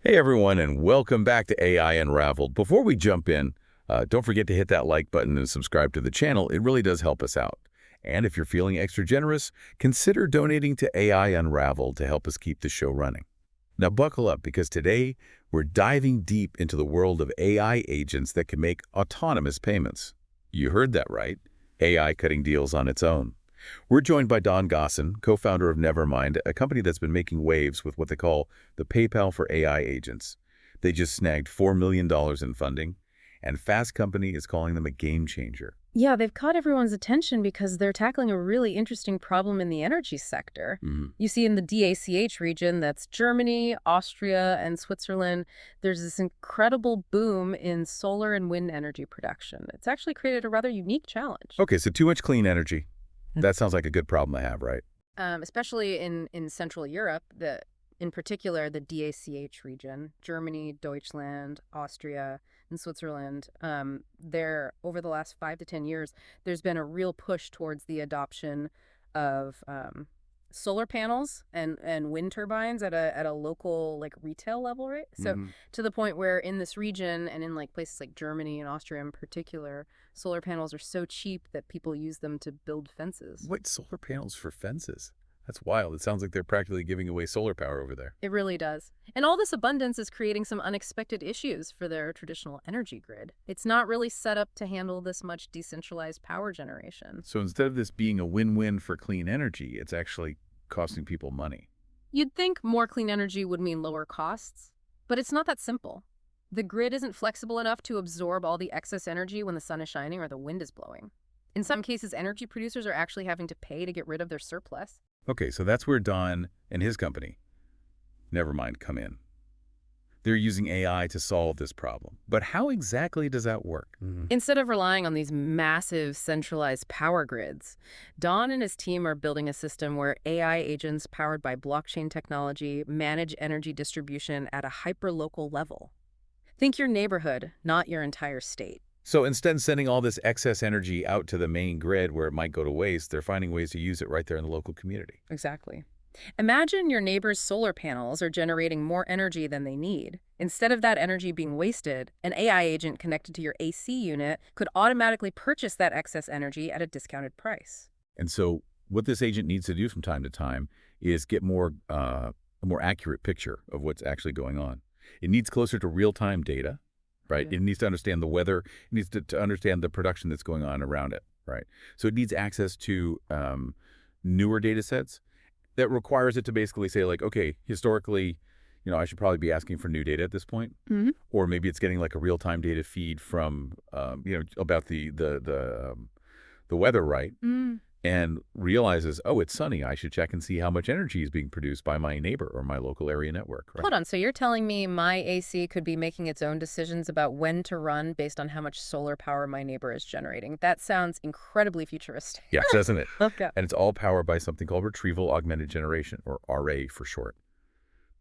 Hey everyone, and welcome back to AI Unraveled. Before we jump in, don't forget to hit that like button and subscribe to the channel. It really does help us out. And if you're feeling extra generous, consider donating to AI Unraveled to help us keep the show running. Now buckle up, because today we're diving deep into the world of AI agents that can make autonomous payments. You heard that right. AI cutting deals on its own. We're joined by Gossen, co-founder of Nevermind, a company that's been making waves with what they call the PayPal for AI agents. They just snagged $4 million in funding, and Fast Company is calling them a game changer. Yeah, they've caught everyone's attention because they're tackling a really interesting problem in the energy sector. You see, in the DACH region, that's Germany, Austria, and Switzerland, there's this incredible boom in solar and wind energy production. It's actually created a rather unique challenge. Okay, so too much clean energy. That sounds like a good problem to have, right? Especially in Central Europe, in particular the DACH region, Germany, Deutschland, Austria, and Switzerland. Over the last 5 to 10 years, there's been a real push towards the adoption of solar panels and wind turbines at a local retail level, right? So to the point where in this region and in places like Germany and Austria in particular, solar panels are so cheap that people use them to build fences. What, solar panels for fences? That's wild. It sounds like they're practically giving away solar power over there. It really does. And all this abundance is creating some unexpected issues for their traditional energy grid. It's not really set up to handle this much decentralized power generation. So instead of this being a win-win for clean energy, it's actually costing people money. You'd think more clean energy would mean lower costs, but it's not that simple. The grid isn't flexible enough to absorb all the excess energy when the sun is shining or the wind is blowing. In some cases, energy producers are actually having to pay to get rid of their surplus. Okay, so that's where Don and his company, Nevermind, come in. They're using AI to solve this problem. But how exactly does that work? Instead of relying on these massive centralized power grids, Don and his team are building a system where AI agents powered by blockchain technology manage energy distribution at a hyperlocal level. Think your neighborhood, not your entire state. So instead of sending all this excess energy out to the main grid where it might go to waste, they're finding ways to use it right there in the local community. Exactly. Imagine your neighbor's solar panels are generating more energy than they need. Instead of that energy being wasted, an AI agent connected to your AC unit could automatically purchase that excess energy at a discounted price. And so what this agent needs to do from time to time is get a more accurate picture of what's actually going on. It needs closer to real-time data, right? Yeah. It needs to understand the weather. It needs to understand the production that's going on around it, right? So it needs access to newer data sets that requires it to basically say, like, okay, historically, I should probably be asking for new data at this point. Or maybe it's getting like a real-time data feed from, about the weather, right? And realizes, oh, it's sunny. I should check and see how much energy is being produced by my neighbor or my local area network. Right? Hold on, so you're telling me my AC could be making its own decisions about when to run based on how much solar power my neighbor is generating? That sounds incredibly futuristic. Yes, doesn't it? Okay. And it's all powered by something called retrieval augmented generation, or RA for short.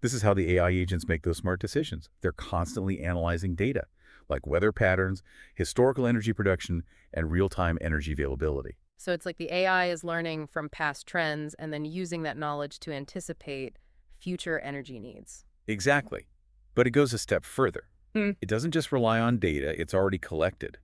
This is how the AI agents make those smart decisions. They're constantly analyzing data, like weather patterns, historical energy production, and real-time energy availability. So it's like the AI is learning from past trends and then using that knowledge to anticipate future energy needs. Exactly. But it goes a step further. It doesn't just rely on data it's already collected.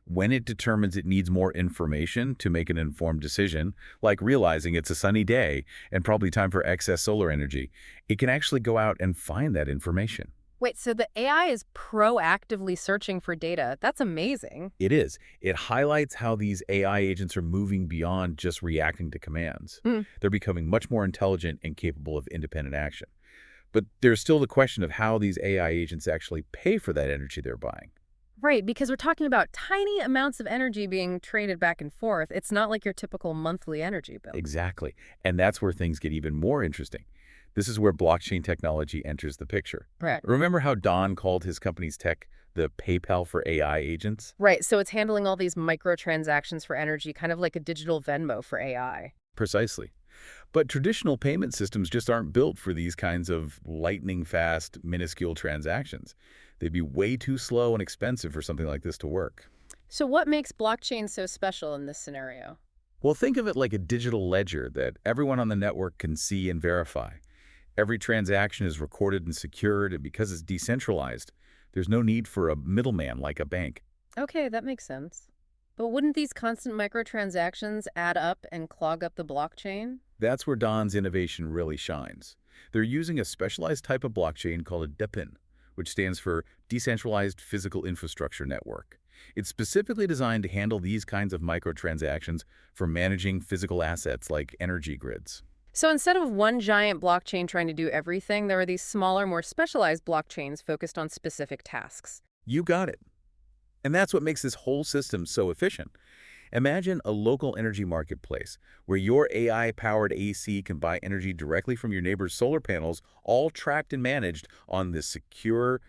When it determines it needs more information to make an informed decision, like realizing it's a sunny day and probably time for excess solar energy, it can actually go out and find that information. Wait, so the AI is proactively searching for data. That's amazing. It is. It highlights how these AI agents are moving beyond just reacting to commands. They're becoming much more intelligent and capable of independent action. But there's still the question of how these AI agents actually pay for that energy they're buying. Right, because we're talking about tiny amounts of energy being traded back and forth. It's not like your typical monthly energy bill. Exactly. And that's where things get even more interesting. This is where blockchain technology enters the picture. Right. Remember how Don called his company's tech the PayPal for AI agents? Right, so it's handling all these microtransactions for energy, kind of like a digital Venmo for AI. Precisely. But traditional payment systems just aren't built for these kinds of lightning-fast, minuscule transactions. They'd be way too slow and expensive for something like this to work. So what makes blockchain so special in this scenario? Well, think of it like a digital ledger that everyone on the network can see and verify. Every transaction is recorded and secured, and because it's decentralized, there's no need for a middleman like a bank. Okay, that makes sense. But wouldn't these constant microtransactions add up and clog up the blockchain? That's where Don's innovation really shines. They're using a specialized type of blockchain called a DePIN, which stands for Decentralized Physical Infrastructure Network. It's specifically designed to handle these kinds of microtransactions for managing physical assets like energy grids. So instead of one giant blockchain trying to do everything, there are these smaller, more specialized blockchains focused on specific tasks. You got it. And that's what makes this whole system so efficient. Imagine a local energy marketplace where your AI-powered AC can buy energy directly from your neighbor's solar panels, all tracked and managed on this secure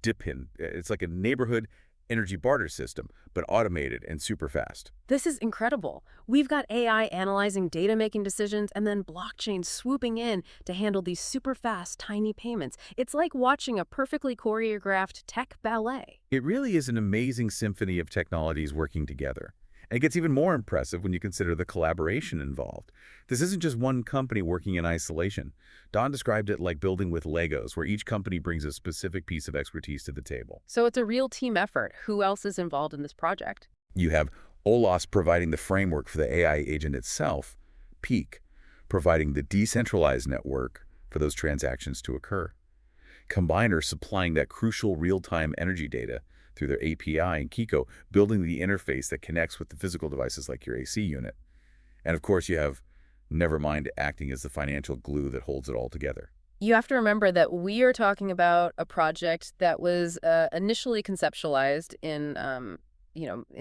DePIN. It's like a neighborhood energy barter system, but automated and super fast. This is incredible. We've got AI analyzing data, making decisions, and then blockchain swooping in to handle these super fast, tiny payments. It's like watching a perfectly choreographed tech ballet. It really is an amazing symphony of technologies working together. And it gets even more impressive when you consider the collaboration involved. This isn't just one company working in isolation. Don described it like building with Legos, where each company brings a specific piece of expertise to the table. So it's a real team effort. Who else is involved in this project? You have OLOS providing the framework for the AI agent itself, Peak providing the decentralized network for those transactions to occur, Combiner supplying that crucial real-time energy data through their API, and Kiko building the interface that connects with the physical devices like your AC unit. And of course, you have Nevermind acting as the financial glue that holds it all together. You have to remember that we are talking about a project that was initially conceptualized in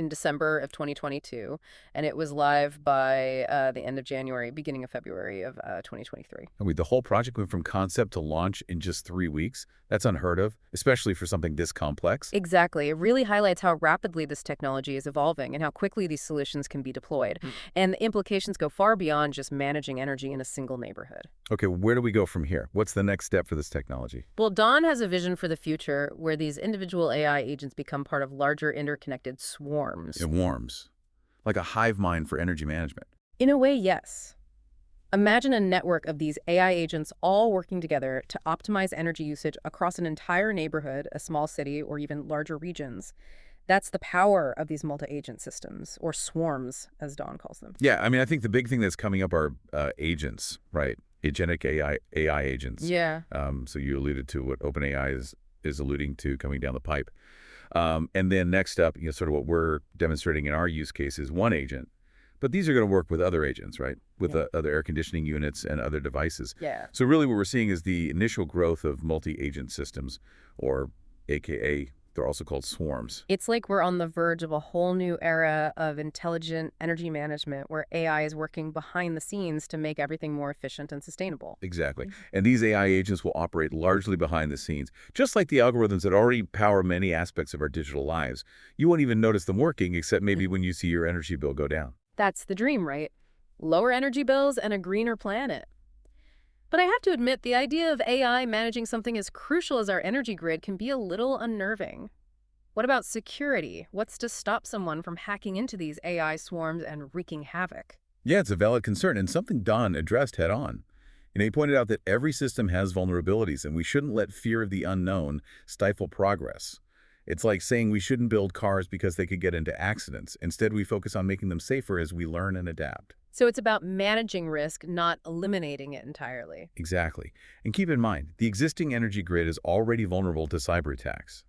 December of 2022, and it was live by the end of January, beginning of February of 2023. The whole project went from concept to launch in just 3 weeks. That's unheard of, especially for something this complex. Exactly. It really highlights how rapidly this technology is evolving and how quickly these solutions can be deployed. And the implications go far beyond just managing energy in a single neighborhood. Okay, where do we go from here? What's the next step for this technology? Well, Don has a vision for the future where these individual AI agents become part of larger interconnected swarms. It warms, like a hive mind for energy management. In a way, yes. Imagine a network of these AI agents all working together to optimize energy usage across an entire neighborhood, a small city, or even larger regions. That's the power of these multi-agent systems, or swarms, as Don calls them. Yeah, I think the big thing that's coming up are agents, right? Agentic AI agents. Yeah. So you alluded to what OpenAI is alluding to coming down the pipe. And then next up, sort of what we're demonstrating in our use case is one agent. But these are going to work with other agents, right? With other air conditioning units and other devices. Yeah. So really what we're seeing is the initial growth of multi-agent systems, or AKA, they're also called swarms. It's like we're on the verge of a whole new era of intelligent energy management where AI is working behind the scenes to make everything more efficient and sustainable. Exactly. And these AI agents will operate largely behind the scenes, just like the algorithms that already power many aspects of our digital lives. You won't even notice them working, except maybe when you see your energy bill go down. That's the dream, right? Lower energy bills and a greener planet. But I have to admit, the idea of AI managing something as crucial as our energy grid can be a little unnerving. What about security? What's to stop someone from hacking into these AI swarms and wreaking havoc? Yeah, it's a valid concern, and something Don addressed head on. He pointed out that every system has vulnerabilities, and we shouldn't let fear of the unknown stifle progress. It's like saying we shouldn't build cars because they could get into accidents. Instead, we focus on making them safer as we learn and adapt. So it's about managing risk, not eliminating it entirely. Exactly. And keep in mind, the existing energy grid is already vulnerable to cyber attacks.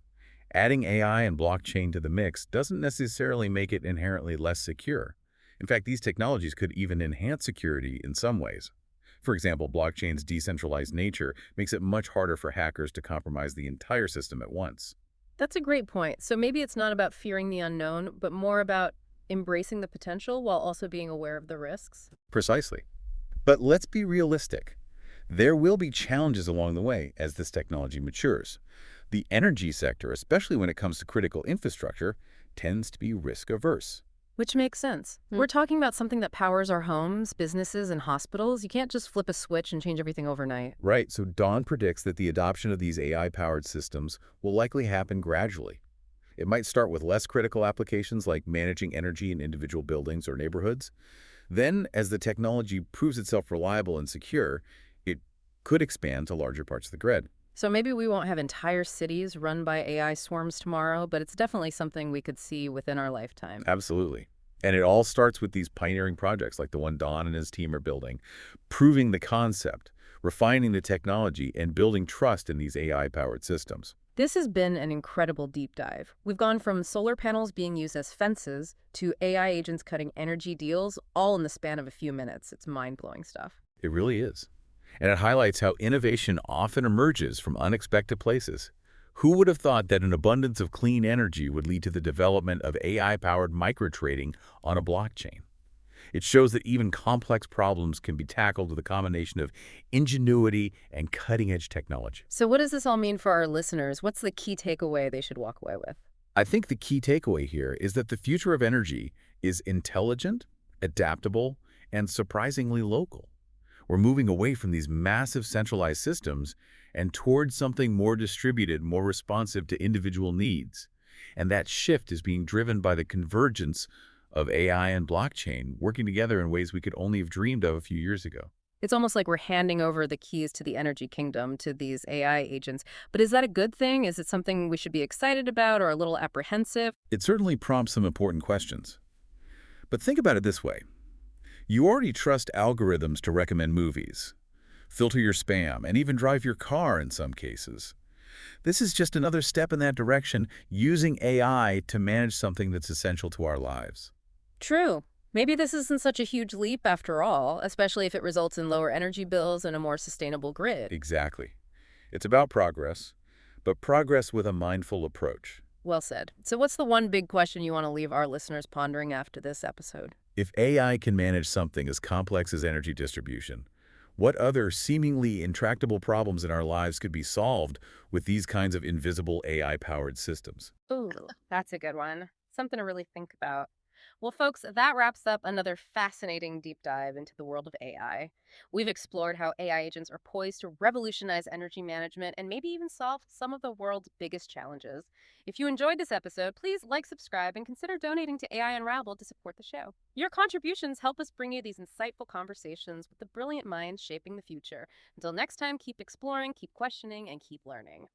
Adding AI and blockchain to the mix doesn't necessarily make it inherently less secure. In fact, these technologies could even enhance security in some ways. For example, blockchain's decentralized nature makes it much harder for hackers to compromise the entire system at once. That's a great point. So maybe it's not about fearing the unknown, but more about embracing the potential while also being aware of the risks. Precisely. But let's be realistic. There will be challenges along the way as this technology matures. The energy sector, especially when it comes to critical infrastructure, tends to be risk-averse. Which makes sense. We're talking about something that powers our homes, businesses, and hospitals. You can't just flip a switch and change everything overnight. Right, so Don predicts that the adoption of these AI-powered systems will likely happen gradually. It might start with less critical applications like managing energy in individual buildings or neighborhoods. Then, as the technology proves itself reliable and secure, it could expand to larger parts of the grid. So maybe we won't have entire cities run by AI swarms tomorrow, but it's definitely something we could see within our lifetime. Absolutely. And it all starts with these pioneering projects like the one Don and his team are building, proving the concept, refining the technology, and building trust in these AI-powered systems. This has been an incredible deep dive. We've gone from solar panels being used as fences to AI agents cutting energy deals all in the span of a few minutes. It's mind-blowing stuff. It really is. And it highlights how innovation often emerges from unexpected places. Who would have thought that an abundance of clean energy would lead to the development of AI-powered microtrading on a blockchain? It shows that even complex problems can be tackled with a combination of ingenuity and cutting-edge technology. So what does this all mean for our listeners? What's the key takeaway they should walk away with? I think the key takeaway here is that the future of energy is intelligent, adaptable, and surprisingly local. We're moving away from these massive centralized systems and towards something more distributed, more responsive to individual needs. And that shift is being driven by the convergence of AI and blockchain working together in ways we could only have dreamed of a few years ago. It's almost like we're handing over the keys to the energy kingdom to these AI agents. But is that a good thing? Is it something we should be excited about or a little apprehensive? It certainly prompts some important questions. But think about it this way. You already trust algorithms to recommend movies, filter your spam, and even drive your car in some cases. This is just another step in that direction, using AI to manage something that's essential to our lives. True. Maybe this isn't such a huge leap after all, especially if it results in lower energy bills and a more sustainable grid. Exactly. It's about progress, but progress with a mindful approach. Well said. So what's the one big question you want to leave our listeners pondering after this episode? If AI can manage something as complex as energy distribution, what other seemingly intractable problems in our lives could be solved with these kinds of invisible AI-powered systems? Ooh, that's a good one. Something to really think about. Well, folks, that wraps up another fascinating deep dive into the world of AI. We've explored how AI agents are poised to revolutionize energy management and maybe even solve some of the world's biggest challenges. If you enjoyed this episode, please like, subscribe, and consider donating to AI Unraveled to support the show. Your contributions help us bring you these insightful conversations with the brilliant minds shaping the future. Until next time, keep exploring, keep questioning, and keep learning.